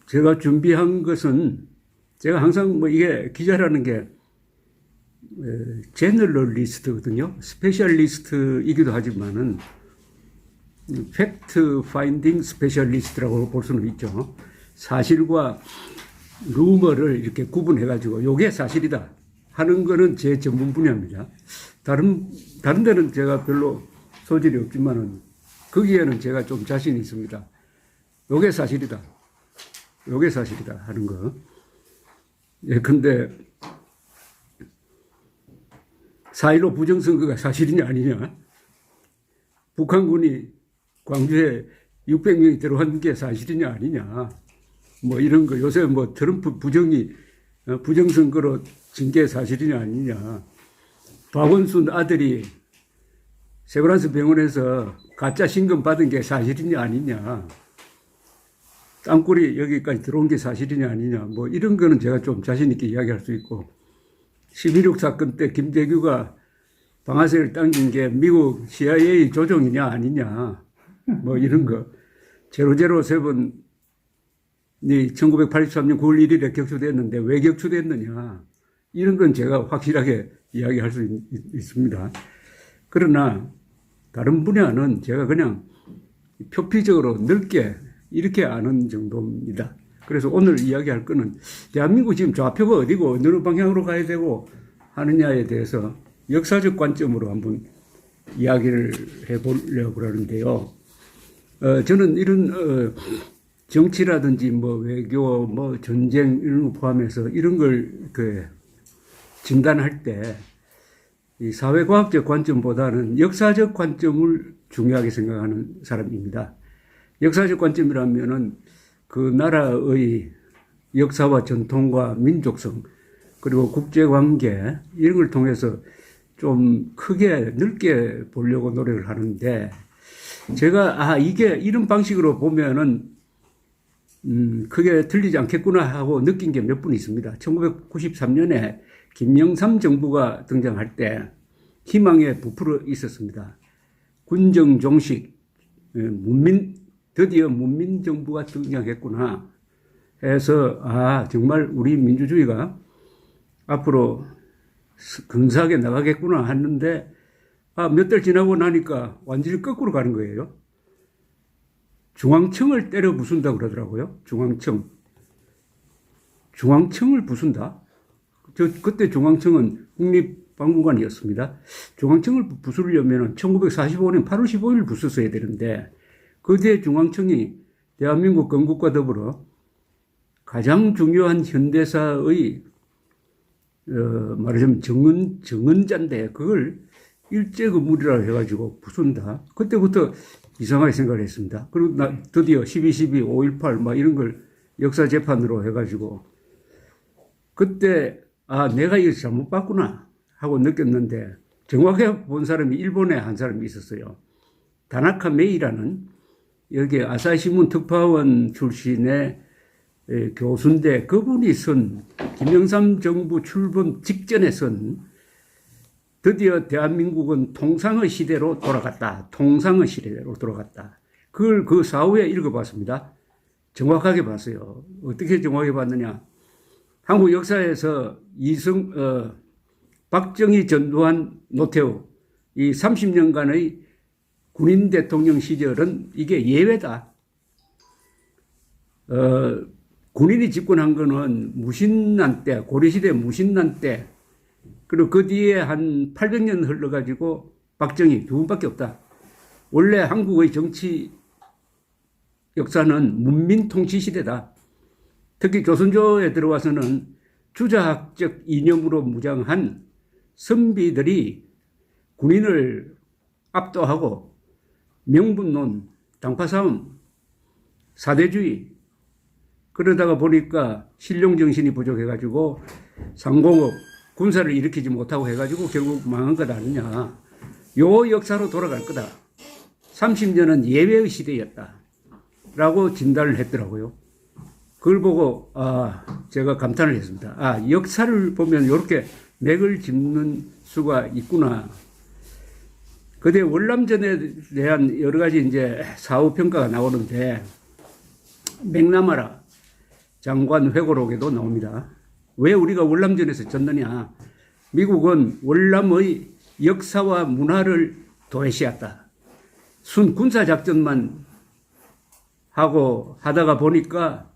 제가 준비한 것은 제가 항상 뭐 이게 기자라는 게 제너럴리스트거든요. 스페셜리스트이기도 하지만은 팩트 파인딩 스페셜리스트라고 볼 수는 있죠. 사실과 루머를 이렇게 구분해 가지고 요게 사실이다 하는 거는 제 전문 분야입니다. 다른 데는 제가 별로 소질이 없지만은 거기에는 제가 좀 자신이 있습니다. 요게 사실이다. 요게 사실이다 하는 거. 예, 근데 4.15 부정선거가 사실이냐 아니냐. 북한군이 광주에 600명이 들어간 게 사실이냐 아니냐. 뭐 이런 거 요새 뭐 트럼프 부정선거로 진 게 사실이냐 아니냐. 박원순 아들이 세브란스 병원에서 가짜 신금 받은 게 사실이냐 아니냐. 땅굴이 여기까지 들어온 게 사실이냐 아니냐. 뭐 이런 거는 제가 좀 자신 있게 이야기할 수 있고 11.6 사건 때 김대규가 방아쇠를 당긴 게 미국 CIA 조종이냐 아니냐. 뭐 이런 거. 007이 1983년 9월 1일에 격추됐는데 왜 격추됐느냐. 이런 건 제가 확실하게 이야기할 수 있습니다. 그러나 다른 분야는 제가 그냥 표피적으로 넓게 이렇게 아는 정도입니다. 그래서 오늘 이야기할 거는 대한민국 지금 좌표가 어디고 어느 방향으로 가야 되고 하느냐에 대해서 역사적 관점으로 한번 이야기를 해보려고 그러는데요. 저는 이런 정치라든지 뭐 외교, 뭐 전쟁 이런 거 포함해서 이런 걸 진단할 때 이 사회과학적 관점보다는 역사적 관점을 중요하게 생각하는 사람입니다. 역사적 관점이라면은 그 나라의 역사와 전통과 민족성 그리고 국제관계 이런 걸 통해서 좀 크게 넓게 보려고 노력을 하는데 제가 이게 이런 방식으로 보면은 크게 틀리지 않겠구나 하고 느낀 게 몇 분 있습니다. 1993년에 김영삼 정부가 등장할 때 희망에 부풀어 있었습니다. 군정 종식 드디어 문민정부가 등장했구나 해서 정말 우리 민주주의가 앞으로 근사하게 나가겠구나 했는데 몇 달 지나고 나니까 완전히 거꾸로 가는 거예요. 중앙청을 때려 부순다 그러더라고요. 중앙청을 부순다? 그때 중앙청은 국립박물관이었습니다. 중앙청을 부수려면 1945년 8월 15일 부sus어야 되는데 그 뒤에 중앙청이 대한민국 건국과 더불어 가장 중요한 현대사의 말하자면 정은자인데 그걸 일제건물이라고 해가지고 부순다. 그때부터 이상하게 생각을 했습니다. 그리고 드디어 12.12, 5.18 막 이런 걸 역사재판으로 해가지고 그때 내가 이거 잘못 봤구나 하고 느꼈는데 정확하게 본 사람이 일본에 한 사람이 있었어요. 다나카 메이라는 여기 아사히신문 특파원 출신의 교수인데 그분이 김영삼 정부 출범 직전에 드디어 대한민국은 통상의 시대로 돌아갔다. 통상의 시대로 돌아갔다. 그걸 그 사후에 읽어봤습니다. 정확하게 봤어요. 어떻게 정확하게 봤느냐. 한국 역사에서 박정희, 전두환, 노태우 이 30년간의 군인 대통령 시절은 이게 예외다. 군인이 집권한 거는 무신난 때, 고려시대 무신난 때, 그리고 그 뒤에 한 800년 흘러가지고 박정희 두 분밖에 없다. 원래 한국의 정치 역사는 문민통치 시대다. 특히 조선조에 들어와서는 주자학적 이념으로 무장한 선비들이 군인을 압도하고 명분론, 당파싸움, 사대주의 그러다가 보니까 신령정신이 부족해가지고 상공업, 군사를 일으키지 못하고 해가지고 결국 망한 것 아니냐. 요 역사로 돌아갈 거다. 30년은 예외의 시대였다. 라고 진단을 했더라고요. 그걸 보고 제가 감탄을 했습니다. 역사를 보면 이렇게 맥을 짚는 수가 있구나. 그때 월남전에 대한 여러 가지 이제 사후 평가가 나오는데 맥남하라 장관 회고록에도 나옵니다. 왜 우리가 월남전에서 졌느냐? 미국은 월남의 역사와 문화를 도외시했다. 순 군사작전만 하고 하다가 보니까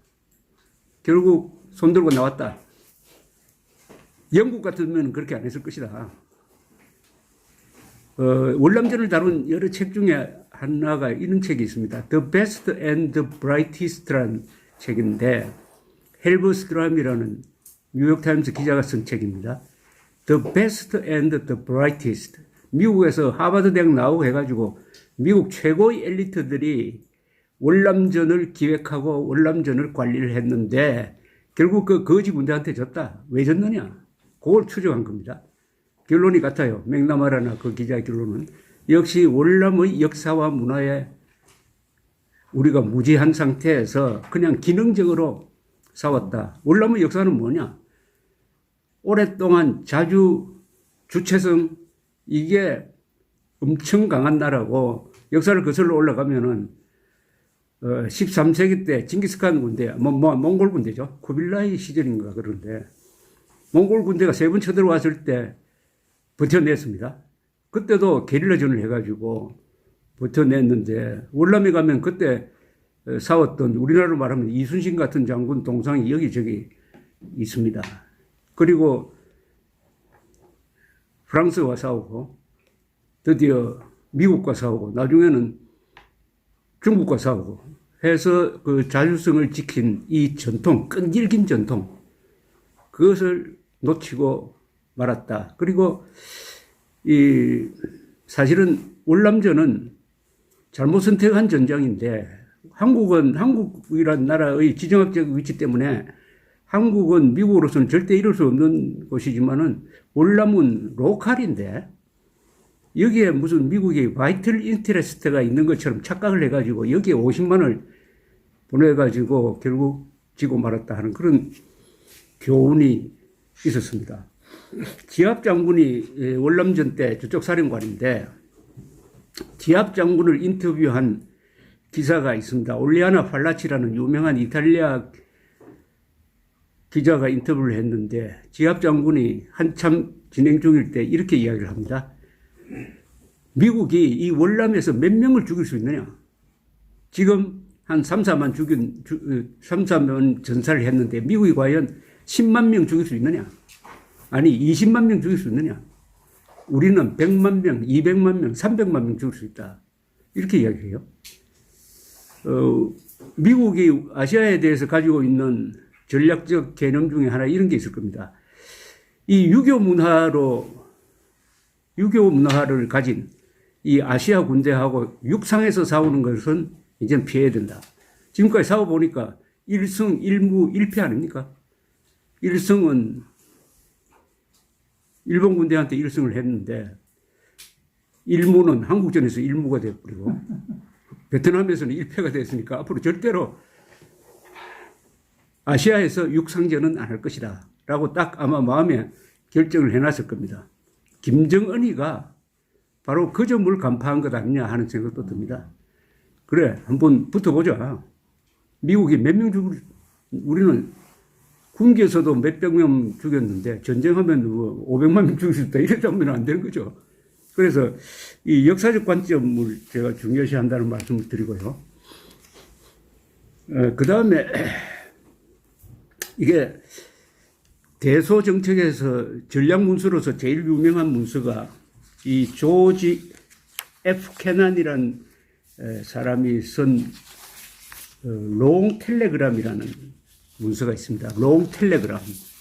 결국 손들고 나왔다. 영국 같으면 그렇게 안 했을 것이다. 월남전을 다룬 여러 책 중에 하나가 이런 책이 있습니다. The Best and the Brightest라는 책인데 헬버 스크람이라는 뉴욕타임스 기자가 쓴 책입니다. The Best and the Brightest. 미국에서 하버드 대학 나오고 해가지고 미국 최고의 엘리트들이 월남전을 기획하고 월남전을 관리를 했는데 결국 그 거지 군대한테 졌다. 왜 졌느냐? 그걸 추정한 겁니다. 결론이 같아요. 맥나마라나 그 기자의 결론은 역시 월남의 역사와 문화에 우리가 무지한 상태에서 그냥 기능적으로 싸웠다. 월남의 역사는 뭐냐? 오랫동안 자주 주체성 이게 엄청 강한 나라고 역사를 거슬러 올라가면은 13세기 때 징기스칸 군대, 몽골 군대죠. 쿠빌라이 시절인가 그런데 몽골 군대가 3번 쳐들어왔을 때 버텨냈습니다. 그때도 게릴라전을 해가지고 버텨냈는데 월남에 가면 그때 싸웠던 우리나라로 말하면 이순신 같은 장군 동상이 여기저기 있습니다. 그리고 프랑스와 싸우고 드디어 미국과 싸우고 나중에는 중국과 싸우고 해서 그 자주성을 지킨 이 전통, 끈질긴 전통 그것을 놓치고 말았다. 그리고 이 사실은 월남전은 잘못 선택한 전장인데 한국이란 나라의 지정학적 위치 때문에 한국은 미국으로서는 절대 이룰 수 없는 곳이지만은 월남은 로컬인데 여기에 무슨 미국의 바이틀 인터레스트가 있는 것처럼 착각을 해가지고 여기에 50만을 보내가지고 결국 지고 말았다 하는 그런 교훈이 있었습니다. 지압 장군이 월남전 때 저쪽 사령관인데 지압 장군을 인터뷰한 기사가 있습니다. 올리아나 팔라치라는 유명한 이탈리아 기자가 인터뷰를 했는데 지압 장군이 한참 진행 중일 때 이렇게 이야기를 합니다. 미국이 이 월남에서 몇 명을 죽일 수 있느냐? 지금 한 3, 4만 전사를 했는데 미국이 과연 10만 명 죽일 수 있느냐? 아니 20만 명 죽일 수 있느냐? 우리는 100만 명, 200만 명, 300만 명 죽일 수 있다. 이렇게 이야기해요. 미국이 아시아에 대해서 가지고 있는 전략적 개념 중에 하나 이런 게 있을 겁니다. 이 유교 문화를 가진 이 아시아 군대하고 육상에서 싸우는 것은 이제 피해야 된다. 지금까지 싸워보니까 1승 1무 1패 아닙니까? 1승은 일본 군대한테 1승을 했는데 1무는 한국전에서 1무가 되어버리고 베트남에서는 1패가 됐으니까 앞으로 절대로 아시아에서 육상전은 안 할 것이다 라고 딱 아마 마음에 결정을 해놨을 겁니다. 김정은이가 바로 그 점을 간파한 것 아니냐 하는 생각도 듭니다. 그래 한번 붙어보자. 미국이 몇 명 우리는 군기에서도 몇백 명 죽였는데 전쟁하면 500만 명 죽일 수 있다 이러자면 안 되는 거죠. 그래서 이 역사적 관점을 제가 중요시 한다는 말씀을 드리고요. 그 다음에 이게 대소 정책에서 전략 문서로서 제일 유명한 문서가 이 조지 F 케난이라는 사람이 쓴 롱 텔레그램이라는 문서가 있습니다. 롱 텔레그램.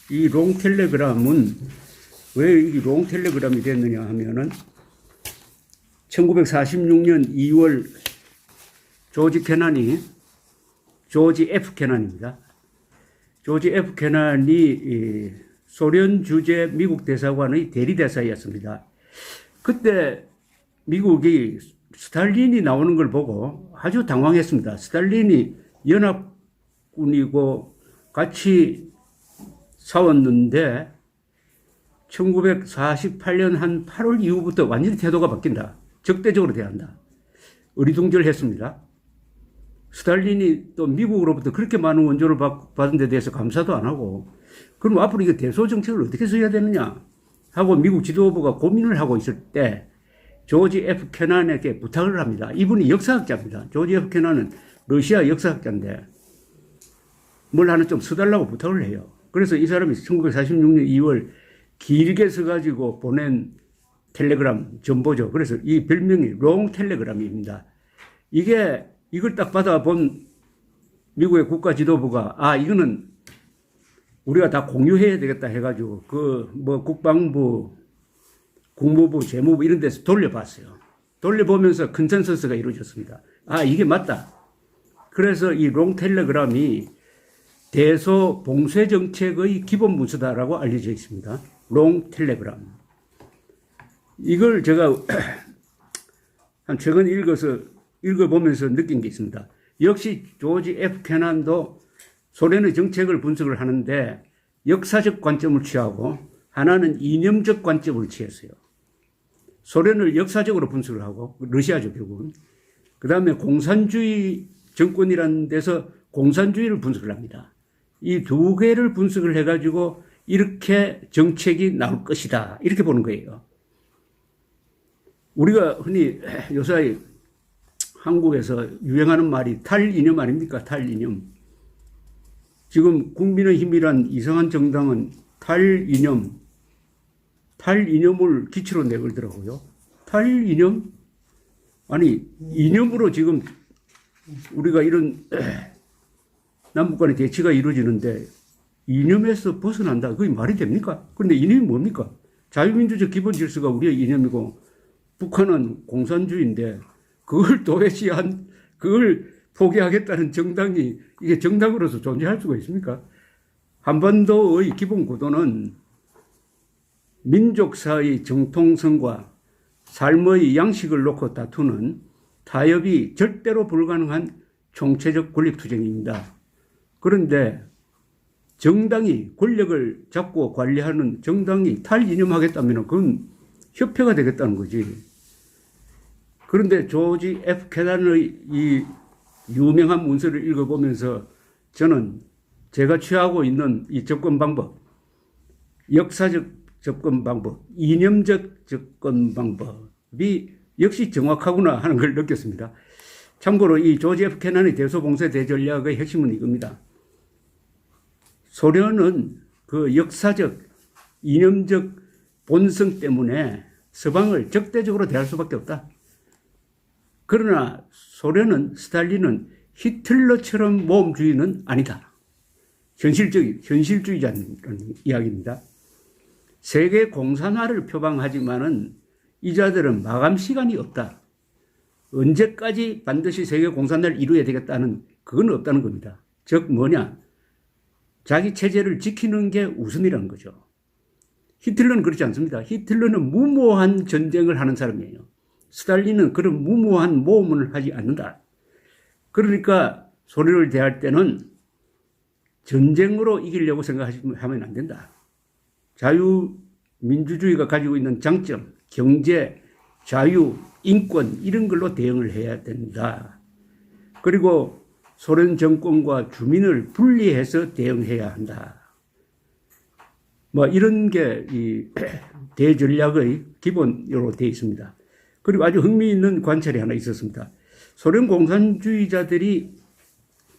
이 롱 텔레그램은 왜 이 롱 텔레그램이 됐느냐 하면은 1946년 2월 조지 F 케난입니다. 조지 F 케난이 소련 주재 미국 대사관의 대리대사였습니다. 그때 미국이 스탈린이 나오는 걸 보고 아주 당황했습니다. 스탈린이 연합군이고 같이 싸웠는데 1948년 한 8월 이후부터 완전히 태도가 바뀐다. 적대적으로 대한다. 어리둥절했습니다. 스탈린이 또 미국으로부터 그렇게 많은 원조를 받은 데 대해서 감사도 안 하고, 그럼 앞으로 이거 대소 정책을 어떻게 써야 되느냐 하고 미국 지도부가 고민을 하고 있을 때 조지 F 케난에게 부탁을 합니다. 이분이 역사학자입니다. 조지 F 케난은 러시아 역사학자인데 뭘 하나 좀 써달라고 부탁을 해요. 그래서 이 사람이 1946년 2월 길게 써가지고 보낸 텔레그램 전보죠. 그래서 이 별명이 롱 텔레그램입니다. 이걸 딱 받아본 미국의 국가 지도부가, 이거는 우리가 다 공유해야 되겠다 해가지고, 국방부, 국무부, 재무부 이런 데서 돌려봤어요. 돌려보면서 컨센서스가 이루어졌습니다. 이게 맞다. 그래서 이 롱 텔레그램이 대소 봉쇄 정책의 기본 문서다라고 알려져 있습니다. 롱 텔레그램. 이걸 제가 한 최근 읽어보면서 느낀 게 있습니다. 역시 조지 F 케난도 소련의 정책을 분석을 하는데 역사적 관점을 취하고 하나는 이념적 관점을 취했어요. 소련을 역사적으로 분석을 하고, 러시아죠 결국은. 그 다음에 공산주의 정권이라는 데서 공산주의를 분석을 합니다. 이 두 개를 분석을 해가지고 이렇게 정책이 나올 것이다, 이렇게 보는 거예요. 우리가 흔히 요새 한국에서 유행하는 말이 탈이념 아닙니까? 탈이념. 지금 국민의힘이란 이상한 정당은 탈이념을 기치로 내걸더라고요. 탈이념? 아니, 이념으로 지금 우리가 이런 남북 간의 대치가 이루어지는데 이념에서 벗어난다. 그게 말이 됩니까? 그런데 이념이 뭡니까? 자유민주적 기본 질서가 우리의 이념이고 북한은 공산주의인데 그걸 그걸 포기하겠다는 정당이 이게 정당으로서 존재할 수가 있습니까? 한반도의 기본 구도는 민족사의 정통성과 삶의 양식을 놓고 다투는 타협이 절대로 불가능한 총체적 권력투쟁입니다. 그런데 정당이 권력을 잡고 관리하는 정당이 탈이념하겠다면 그건 협회가 되겠다는 거지. 그런데 조지 F 케난의 이 유명한 문서를 읽어보면서 저는 제가 취하고 있는 이 접근 방법, 역사적 접근 방법, 이념적 접근 방법이 역시 정확하구나 하는 걸 느꼈습니다. 참고로 이 조지 F 케난의 대소봉쇄 대전략의 핵심은 이겁니다. 소련은 그 역사적, 이념적 본성 때문에 서방을 적대적으로 대할 수밖에 없다. 그러나 스탈린은 히틀러처럼 모험주의는 아니다. 현실주의자는 이야기입니다. 세계 공산화를 표방하지만은 이 자들은 마감 시간이 없다. 언제까지 반드시 세계 공산화를 이루어야 되겠다는 그건 없다는 겁니다. 즉 뭐냐? 자기 체제를 지키는 게 우선이라는 거죠. 히틀러는 그렇지 않습니다. 히틀러는 무모한 전쟁을 하는 사람이에요. 스탈린은 그런 무모한 모험을 하지 않는다. 그러니까 소련을 대할 때는 전쟁으로 이기려고 생각하면 안 된다. 자유민주주의가 가지고 있는 장점, 경제, 자유, 인권 이런 걸로 대응을 해야 된다. 그리고 소련 정권과 주민을 분리해서 대응해야 한다. 이런 게 이 대전략의 기본으로 되어 있습니다. 그리고 아주 흥미있는 관찰이 하나 있었습니다. 소련 공산주의자들이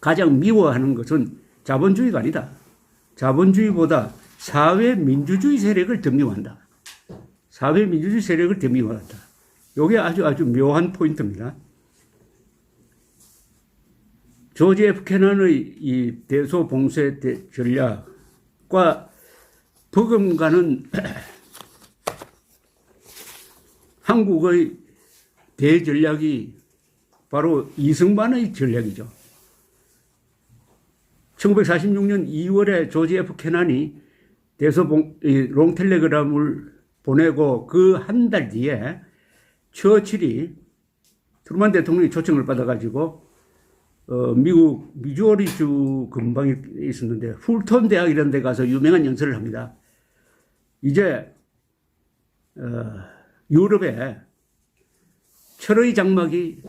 가장 미워하는 것은 자본주의가 아니다. 자본주의보다 사회민주주의 세력을 더 미워한다. 사회민주주의 세력을 더 미워한다. 이게 아주 묘한 포인트입니다. 조지 F 케난의 이 대소봉쇄 전략과 버금가는 한국의 대전략이 바로 이승만의 전략이죠. 1946년 2월에 조지 F 케난이 롱텔레그램을 보내고 그 한 달 뒤에 처칠이 트루만 대통령이 초청을 받아가지고 미국 미주리주 근방에 있었는데 훌턴 대학이라는 데 가서 유명한 연설을 합니다. 이제 유럽에 철의 장막이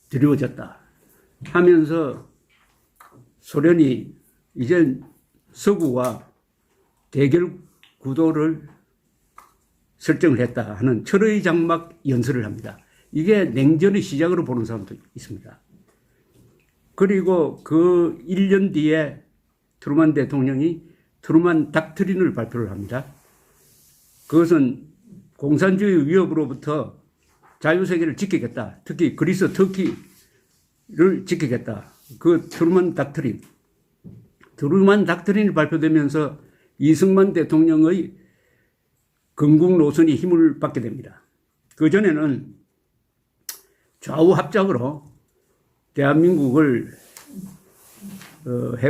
드리워졌다. 하면서 소련이 이제 서구와 대결 구도를 설정을 했다 하는 철의 장막 연설을 합니다. 이게 냉전의 시작으로 보는 사람도 있습니다. 그리고 그 1년 뒤에 트루만 대통령이 트루만 닥트린을 발표를 합니다. 그것은 공산주의 위협으로부터 자유세계를 지키겠다. 특히 그리스, 터키를 지키겠다. 그 트루만 닥트린. 트루만 닥트린이 발표되면서 이승만 대통령의 건국 노선이 힘을 받게 됩니다. 그전에는 좌우 합작으로 대한민국을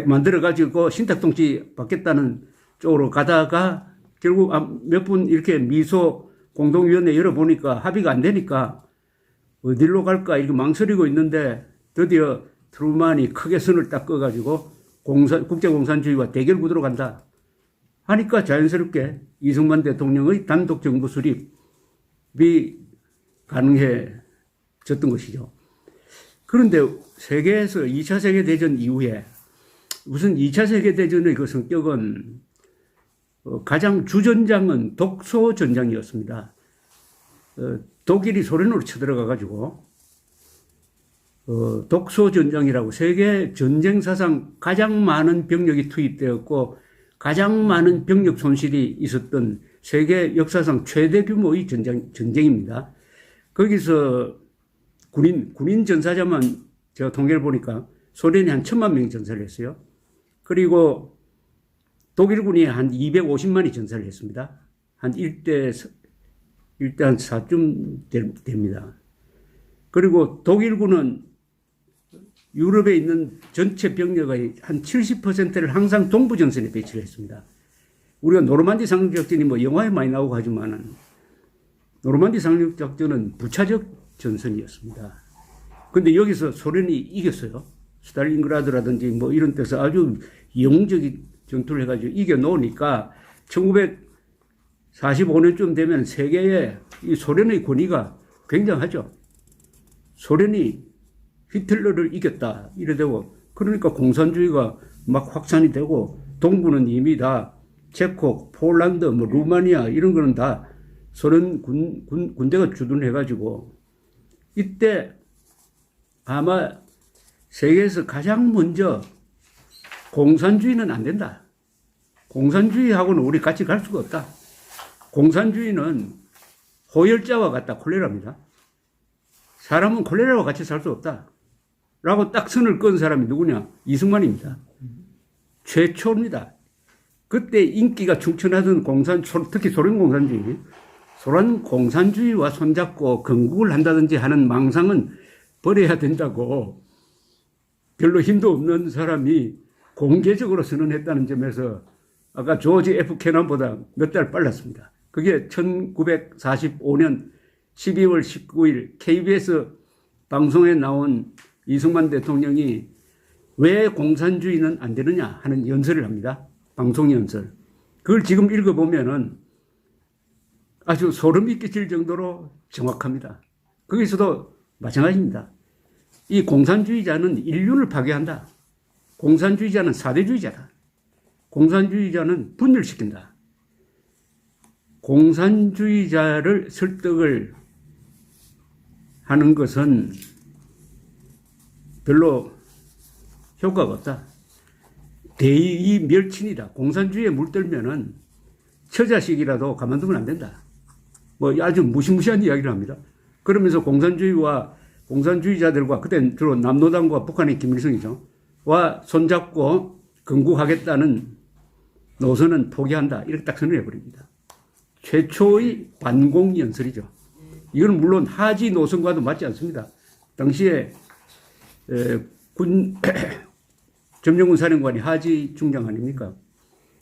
만들어가지고 신탁통치 받겠다는 쪽으로 가다가 결국 몇 분 이렇게 미소 공동위원회 열어보니까 합의가 안 되니까 어디로 갈까 이렇게 망설이고 있는데 드디어 트루만이 크게 선을 딱 꺼가지고 국제공산주의와 대결 구도로 간다 하니까 자연스럽게 이승만 대통령의 단독 정부 수립이 가능해졌던 것이죠. 그런데 세계에서 2차 세계대전 이후에 우선 2차 세계대전의 그 성격은 가장 주전장은 독소전장이었습니다. 독일이 소련으로 쳐들어가가지고 독소전장이라고 세계 전쟁 사상 가장 많은 병력이 투입되었고 가장 많은 병력 손실이 있었던 세계 역사상 최대 규모의 전쟁입니다. 거기서 군인 전사자만 제가 통계를 보니까 소련이 한 1,000만 명이 전사를 했어요. 그리고 독일군이 한 250만이 전사를 했습니다. 한 1대 한 4쯤 됩니다. 그리고 독일군은 유럽에 있는 전체 병력의 한 70%를 항상 동부전선에 배치를 했습니다. 우리가 노르만디 상륙작전이 뭐 영화에 많이 나오고 하지만은 노르만디 상륙작전은 부차적 전선이었습니다. 근데 여기서 소련이 이겼어요. 스탈린그라드라든지 뭐 이런 데서 아주 영웅적인 전투를 해가지고 이겨놓으니까 1945년쯤 되면 세계에 이 소련의 권위가 굉장하죠. 소련이 히틀러를 이겼다 이래 되고 그러니까 공산주의가 막 확산이 되고 동부는 이미 다 체코, 폴란드, 뭐 루마니아 이런 거는 다 소련 군대가 주둔해가지고 이때 아마 세계에서 가장 먼저 공산주의는 안 된다. 공산주의하고는 우리 같이 갈 수가 없다. 공산주의는 호열자와 같다. 콜레라입니다. 사람은 콜레라와 같이 살 수 없다. 라고 딱 선을 끈 사람이 누구냐? 이승만입니다. 최초입니다. 그때 인기가 충천하던 특히 소련 공산주의와 손잡고 건국을 한다든지 하는 망상은 버려야 된다고 별로 힘도 없는 사람이 공개적으로 선언했다는 점에서 아까 조지 F 캐넌보다 몇 달 빨랐습니다. 그게 1945년 12월 19일 KBS 방송에 나온 이승만 대통령이 왜 공산주의는 안 되느냐 하는 연설을 합니다. 방송 연설. 그걸 지금 읽어보면은 아주 소름이 끼칠 정도로 정확합니다. 거기서도 마찬가지입니다. 이 공산주의자는 인륜을 파괴한다. 공산주의자는 사대주의자다. 공산주의자는 분열시킨다. 공산주의자를 설득을 하는 것은 별로 효과가 없다. 대의 멸친이다. 공산주의에 물들면은 처자식이라도 가만두면 안 된다. 뭐 아주 무시무시한 이야기를 합니다. 그러면서 공산주의자들과 그때 주로 남노당과 북한의 김일성이죠. 와 손잡고 건국하겠다는 노선은 포기한다. 이렇게 딱 선언해 버립니다. 최초의 반공 연설이죠. 이건 물론 하지 노선과도 맞지 않습니다. 당시에 점령군 사령관이 하지 중장 아닙니까?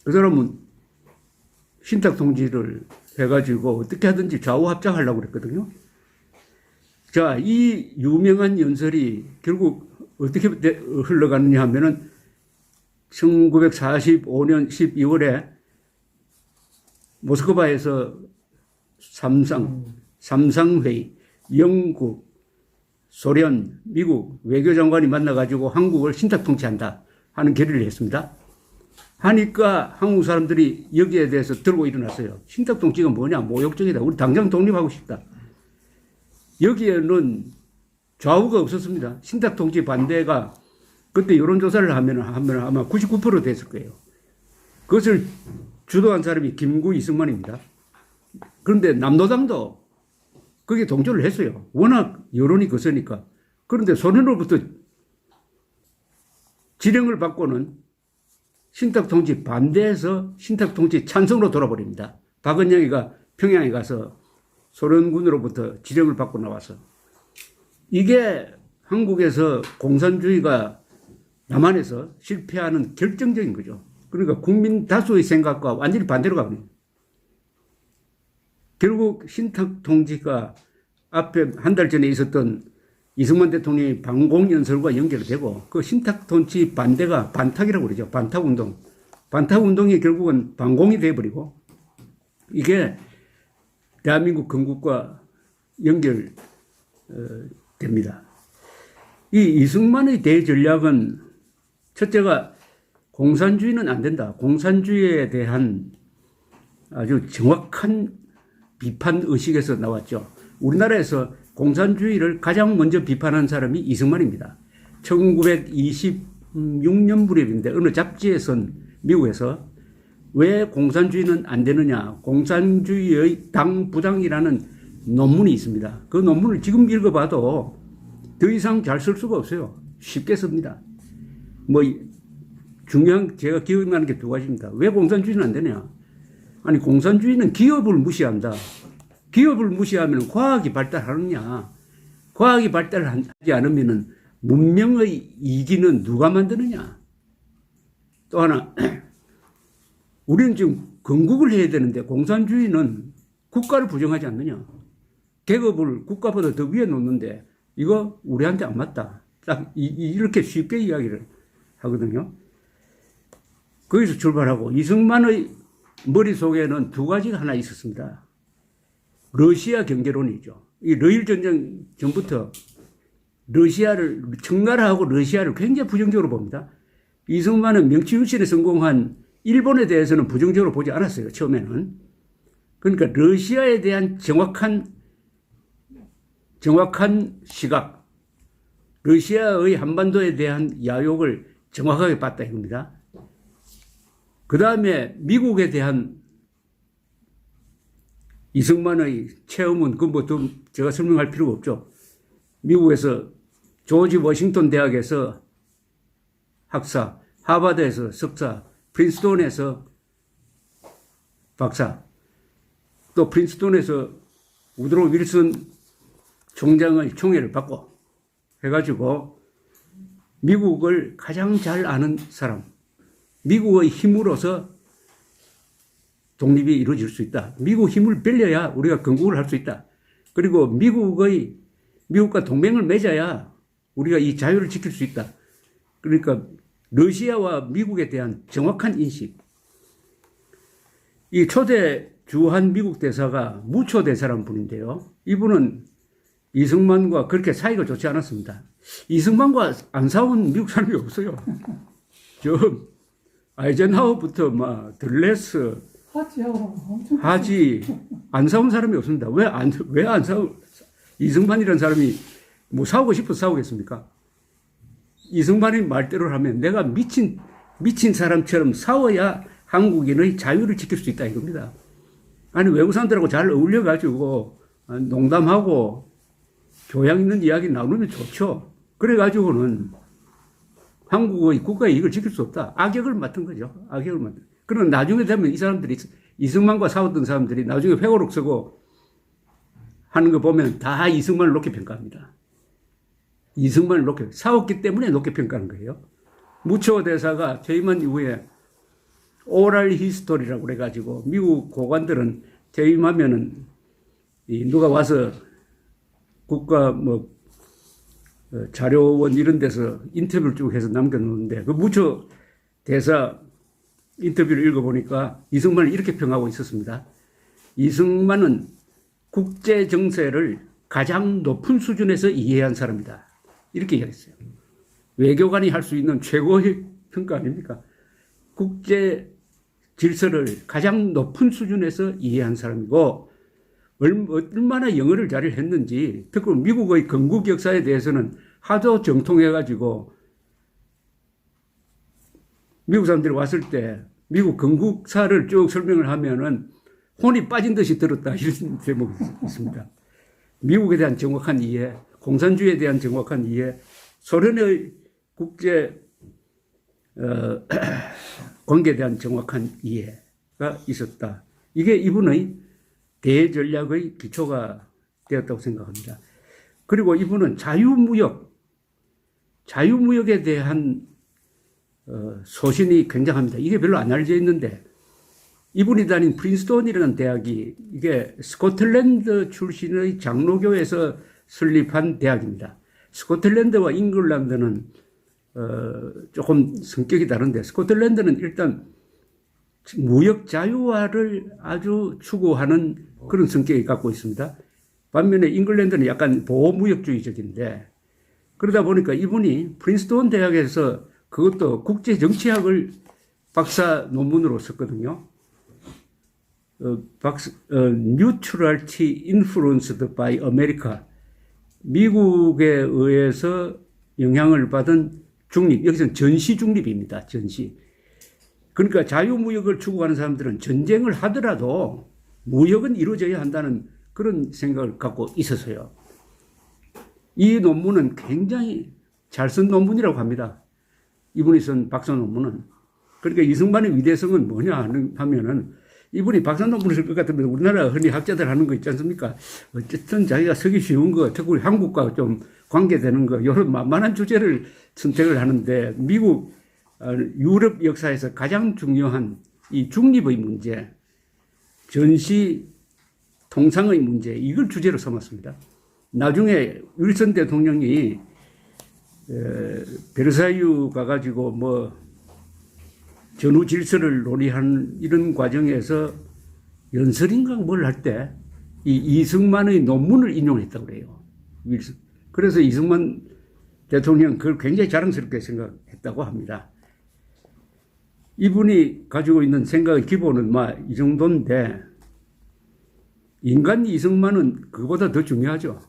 그 사람은 신탁 통지를 해가지고 어떻게 하든지 좌우 합작하려고 그랬거든요. 자, 이 유명한 연설이 결국 어떻게 흘러가느냐 하면은 1945년 12월에 모스크바에서 삼상회의, 영국, 소련, 미국 외교장관이 만나가지고 한국을 신탁통치한다 하는 결의를 했습니다. 하니까 한국 사람들이 여기에 대해서 들고 일어났어요. 신탁통치가 뭐냐, 모욕적이다. 우리 당장 독립하고 싶다. 여기에는 좌우가 없었습니다. 신탁통치 반대가 그때 여론조사를 하면 아마 99% 됐을 거예요. 그것을 주도한 사람이 김구 이승만입니다. 그런데 남노당도 거기에 동조를 했어요. 워낙 여론이 거세니까. 그런데 소련으로부터 지령을 받고는 신탁통치 반대해서 신탁통치 찬성으로 돌아버립니다. 박은영이가 평양에 가서 소련군으로부터 지령을 받고 나와서. 이게 한국에서 공산주의가 남한에서 실패하는 결정적인 거죠. 그러니까 국민 다수의 생각과 완전히 반대로 가버립니다. 결국 신탁통치가 앞에 한 달 전에 있었던 이승만 대통령의 방공연설과 연결되고 그 신탁통치 반대가 반탁이라고 그러죠. 반탁운동. 반탁운동이 결국은 방공이 돼버리고 이게 대한민국 건국과 연결됩니다. 이 이승만의 대전략은 첫째가 공산주의는 안 된다. 공산주의에 대한 아주 정확한 비판 의식에서 나왔죠. 우리나라에서 공산주의를 가장 먼저 비판한 사람이 이승만입니다. 1926년 무렵인데 어느 잡지에선 미국에서 왜 공산주의는 안 되느냐. 공산주의의 당부당이라는 논문이 있습니다. 그 논문을 지금 읽어봐도 더 이상 잘 쓸 수가 없어요. 쉽게 씁니다. 뭐 중요한 제가 기억나는 게 두 가지입니다. 왜 공산주의는 안 되냐. 아니 공산주의는 기업을 무시한다. 기업을 무시하면 과학이 발달하느냐. 과학이 발달하지 않으면 문명의 이기는 누가 만드느냐. 또 하나 우리는 지금 건국을 해야 되는데 공산주의는 국가를 부정하지 않느냐. 계급을 국가보다 더 위에 놓는데 이거 우리한테 안 맞다. 딱 이렇게 쉽게 이야기를 하거든요. 거기서 출발하고 이승만의 머릿속에는 두 가지가 하나 있었습니다. 러시아 경제론이죠. 이 러일 전쟁 전부터 러시아를 청나라하고 러시아를 굉장히 부정적으로 봅니다. 이승만은 명치유신에 성공한 일본에 대해서는 부정적으로 보지 않았어요. 처음에는. 그러니까 러시아에 대한 정확한 시각, 러시아의 한반도에 대한 야욕을 정확하게 봤다 이겁니다. 그 다음에 미국에 대한 이승만의 체험은 그 뭐 제가 설명할 필요가 없죠. 미국에서 조지 워싱턴 대학에서 학사, 하버드에서 석사, 프린스톤에서 박사, 또 프린스톤에서 우드로 윌슨 총장의 총애를 받고 해가지고 미국을 가장 잘 아는 사람, 미국의 힘으로서 독립이 이루어질 수 있다. 미국 힘을 빌려야 우리가 건국을 할 수 있다. 그리고 미국과 동맹을 맺어야 우리가 이 자유를 지킬 수 있다. 그러니까 러시아와 미국에 대한 정확한 인식. 이 초대 주한 미국 대사가 무초 대사라는 분인데요. 이분은 이승만과 그렇게 사이가 좋지 않았습니다. 이승만과 안 싸운 미국 사람이 없어요. 아이젠하워부터 들레스, 하지 안 싸운 사람이 없습니다. 왜 안 싸우? 이승만이라는 사람이 뭐 싸우고 싶어서 싸우겠습니까? 이승만이 말대로 하면 내가 미친 사람처럼 싸워야 한국인의 자유를 지킬 수 있다 이겁니다. 아니 외국 사람들하고 잘 어울려가지고 농담하고 교양 있는 이야기 나누면 좋죠. 그래가지고는 한국의 국가의 이익을 지킬 수 없다. 악역을 맡은 거죠. 악역을 맡은. 그러나 나중에 되면 이 사람들이 이승만과 싸웠던 사람들이 나중에 회고록 쓰고 하는 거 보면 다 이승만을 높게 평가합니다. 이승만을 높게 싸웠기 때문에 높게 평가하는 거예요. 무초 대사가 퇴임한 이후에 오랄 히스토리라고 그래가지고 미국 고관들은 퇴임하면은 누가 와서 국가 자료원 이런 데서 인터뷰를 쭉 해서 남겨놓는데 그 무초 대사 인터뷰를 읽어보니까 이승만을 이렇게 평하고 있었습니다. 이승만은 국제 정세를 가장 높은 수준에서 이해한 사람이다. 이렇게 이야기했어요. 외교관이 할 수 있는 최고의 평가 아닙니까? 국제 질서를 가장 높은 수준에서 이해한 사람이고 얼마나 영어를 잘 했는지, 특히 미국의 건국 역사에 대해서는 하도 정통해가지고 미국 사람들이 왔을 때 미국 건국사를 쭉 설명을 하면은 혼이 빠진 듯이 들었다, 이런 제목이 있습니다. 미국에 대한 정확한 이해, 공산주의에 대한 정확한 이해, 소련의 국제 관계에 대한 정확한 이해가 있었다. 이게 이분의 대전략의 기초가 되었다고 생각합니다. 그리고 이분은 자유무역에 대한 소신이 굉장합니다. 이게 별로 안 알려져 있는데, 이분이 다닌 프린스턴이라는 대학이 이게 스코틀랜드 출신의 장로교에서 설립한 대학입니다. 스코틀랜드와 잉글랜드는 조금 성격이 다른데, 스코틀랜드는 일단 무역 자유화를 아주 추구하는 그런 성격이 갖고 있습니다. 반면에 잉글랜드는 약간 보호무역주의적인데, 그러다 보니까 이분이 프린스턴 대학에서 그것도 국제정치학을 박사 논문으로 썼거든요. Neutrality Influenced by America. 미국에 의해서 영향을 받은 중립, 여기서는 전시 중립입니다. 전시. 그러니까 자유무역을 추구하는 사람들은 전쟁을 하더라도 무역은 이루어져야 한다는 그런 생각을 갖고 있어서요. 이 논문은 굉장히 잘 쓴 논문이라고 합니다. 이분이 쓴 박사 논문은. 그러니까 이승만의 위대성은 뭐냐 하면은, 이분이 박사 논문을 쓸 것 같으면 우리나라 흔히 학자들 하는 거 있지 않습니까? 어쨌든 자기가 쓰기 쉬운 거, 특히 한국과 좀 관계되는 거, 이런 만만한 주제를 선택을 하는데, 미국, 유럽 역사에서 가장 중요한 이 중립의 문제, 전시 통상의 문제, 이걸 주제로 삼았습니다. 나중에 윌슨 대통령이 베르사유 가가지고 전후 질서를 논의한 이런 과정에서 연설인가 뭘 할 때 이 이승만의 논문을 인용했다고 그래요. 그래서 이승만 대통령 그걸 굉장히 자랑스럽게 생각했다고 합니다. 이분이 가지고 있는 생각의 기본은 이 정도인데, 인간 이승만은 그보다 더 중요하죠.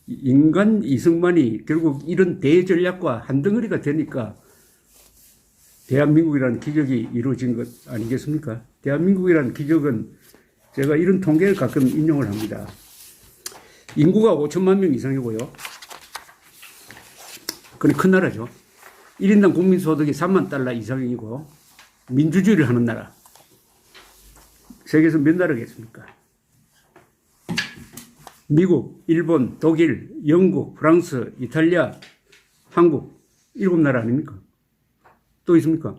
인간 이승만이 결국 이런 대전략과 한덩어리가 되니까 대한민국이라는 기적이 이루어진 것 아니겠습니까? 대한민국이라는 기적은 제가 이런 통계를 가끔 인용을 합니다. 인구가 5천만 명 이상이고요. 그건 큰 나라죠. 1인당 국민소득이 3만 달러 이상이고 민주주의를 하는 나라. 세계에서 몇 나라겠습니까? 미국, 일본, 독일, 영국, 프랑스, 이탈리아, 한국, 7나라 아닙니까? 또 있습니까?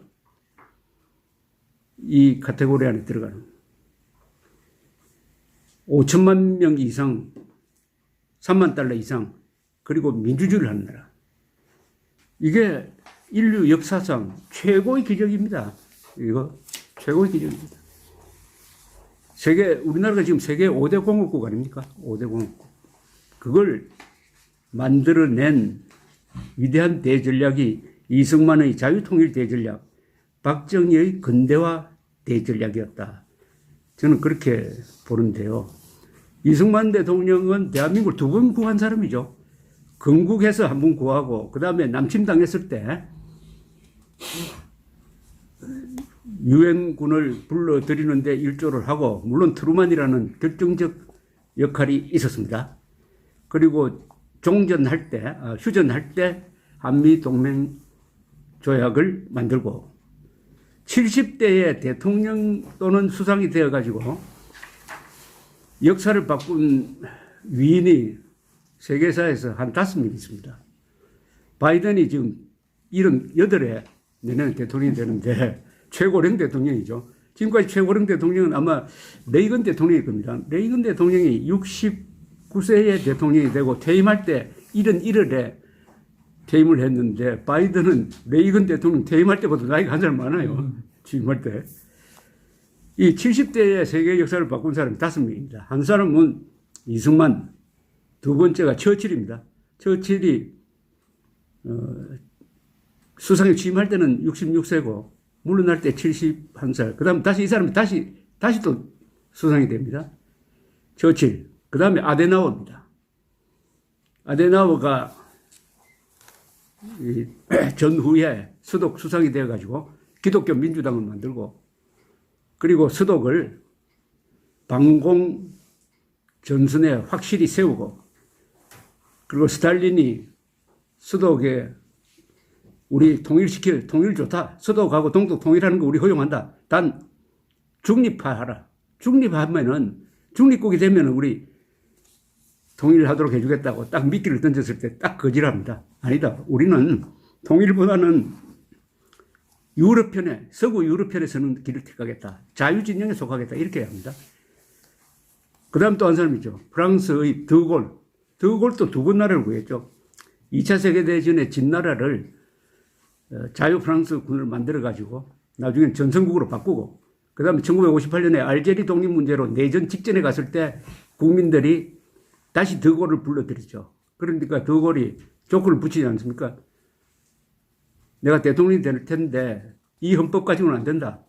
이 카테고리 안에 들어가는 5천만 명 이상, 3만 달러 이상, 그리고 민주주의를 하는 나라. 이게 인류 역사상 최고의 기적입니다. 이거 최고의 기적입니다. 우리나라가 지금 세계 5대 공업국 아닙니까? 5대 공업국. 그걸 만들어낸 위대한 대전략이 이승만의 자유통일 대전략, 박정희의 근대화 대전략이었다. 저는 그렇게 보는데요. 이승만 대통령은 대한민국을 2번 구한 사람이죠. 건국해서 한 번 구하고, 그 다음에 남침당했을 때 유엔군을 불러들이는데 일조를 하고, 물론 트루만이라는 결정적 역할이 있었습니다. 그리고 휴전할 때 한미동맹 조약을 만들고, 70대에 대통령 또는 수상이 되어가지고 역사를 바꾼 위인이 세계사에서 한 5명 있습니다. 바이든이 지금 78에 내년에 대통령이 되는데 최고령 대통령이죠. 지금까지 최고령 대통령은 아마 레이건 대통령일 겁니다. 레이건 대통령이 69세에 대통령이 되고 퇴임할 때 71월에 퇴임을 했는데, 바이든은 레이건 대통령 퇴임할 때보다 나이가 한 살 많아요. 취임할 때. 이 70대의 세계 역사를 바꾼 사람이 5명입니다. 한 사람은 이승만, 두 번째가 처칠입니다. 처칠이 수상에 취임할 때는 66세고 물러날 때 71살. 그 다음에 다시 이 사람이 다시 또 수상이 됩니다. 처칠. 그 다음에 아데나워입니다. 아데나워가 전후에 서독 수상이 되어가지고 기독교 민주당을 만들고 그리고 서독을 방공 전선에 확실히 세우고 그리고 스탈린이 서독에 우리 통일 좋다. 서독하고 동독 통일하는 거 우리 허용한다. 단 중립화하라. 중립하면은 중립국이 되면 우리 통일하도록 해주겠다고 딱 미끼를 던졌을 때 딱 거절합니다. 아니다. 우리는 통일보다는 유럽편에 서구 유럽편에 서는 길을 택하겠다. 자유진영에 속하겠다. 이렇게 해야 합니다. 그 다음 또 한 사람이죠. 프랑스의 드골. 드골도 두 번 나라를 구했죠. 2차 세계대전에 진 나라를 자유 프랑스군을 만들어가지고 나중에 전성국으로 바꾸고 그 다음에 1958년에 알제리 독립 문제로 내전 직전에 갔을 때 국민들이 다시 드골을 불러들이죠. 그러니까 드골이 조건을 붙이지 않습니까? 내가 대통령이 될 텐데 이 헌법 가지고는 안 된다.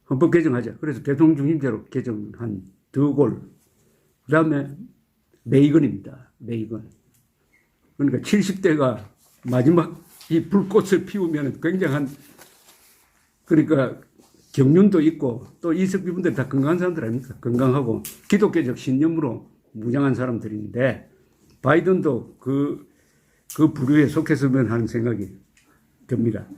헌법 개정하자. 그래서 대통령 중심제로 개정한 드골. 그 다음에 레이건입니다. 레이건. 그러니까 70대가 마지막 이 불꽃을 피우면 굉장한 그러니까 경륜도 있고 또 이석비분들이 다 건강한 사람들 아닙니까? 건강하고 기독교적 신념으로 무장한 사람들인데 바이든도 그 부류에 속했으면 하는 생각이 듭니다.